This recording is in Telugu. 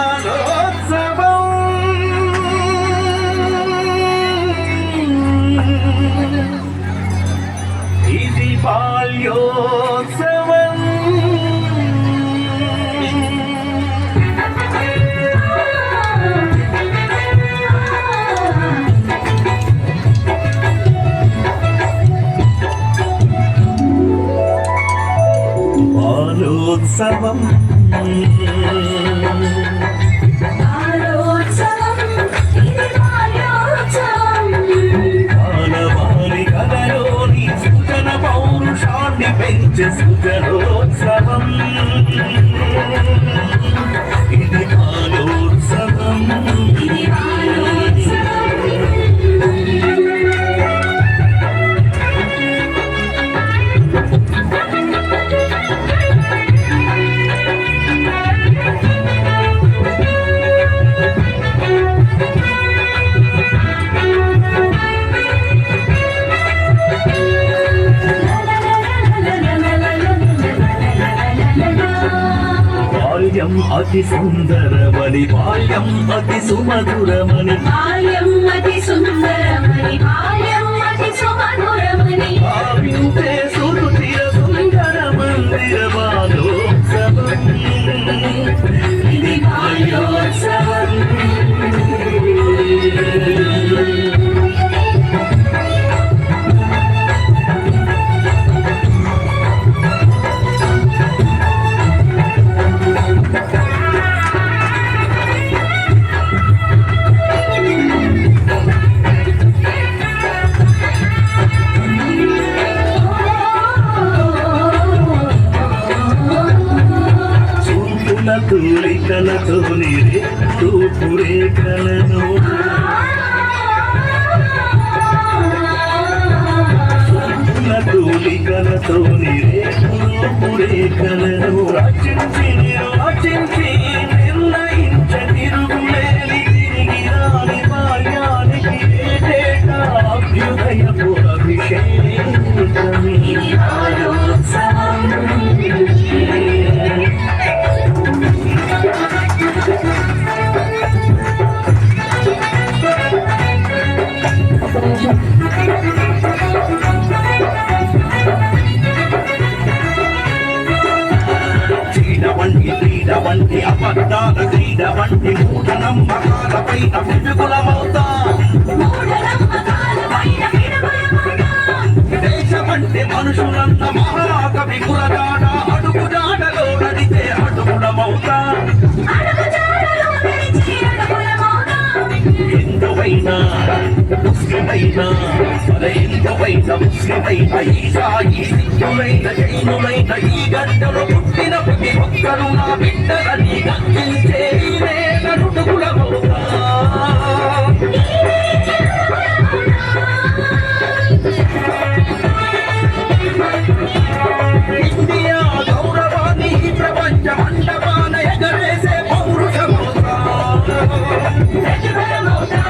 బాలోత్సవం ఇది బాల్యోత్సవం బాలోత్సవం బాలవారి కలలోని సృజన పౌరుషాన్ని పెంచే సృజనోత్సవం ఇది బాలోత్సవం బాల్యం అతి సుందరమని బాల్యం అతి సుమధురమని బాల్యం అతి సుందరమని బాల్యం అతి సుమధురమని భావించే సురుచిర సుందర మందిర బాలోత్సవం ఇది బాల్యోత్సవం తూలికలతో తూపురేఖలను తూలికలతో తూపురేఖలను రచించి నిర్వచించి నిర్ణయించ తిరుగులేని తిరిగి రాని బాల్యానికి ఏటేటా అభ్యుదయపు అభిషేకమే క్రీడ వంటి అబద్ధాల క్రీడ వంటి మూఢ నమ్మకాలపైన పిడుగులమవుతా దేశమంటే మనుషులన్న మహాకవి కులగాడ అడుగుజాడలో నడితే అడుగులమవుతా హిందువైనా ముస్లిమైనా హిందువైన ముస్లిమైన ఈసాయి హిందువైన జైనులైన ఈ గడ్డలో పుట్టిన ప్రతి ఒక్కరు నా బిడ్డలని గర్జించే నడుగులమవుతా ఇండియా గౌరవాన్ని ప్రపంచ మండపాన ఎగరేసే పౌరుషమవుతా ప్రతిష్టమవుతా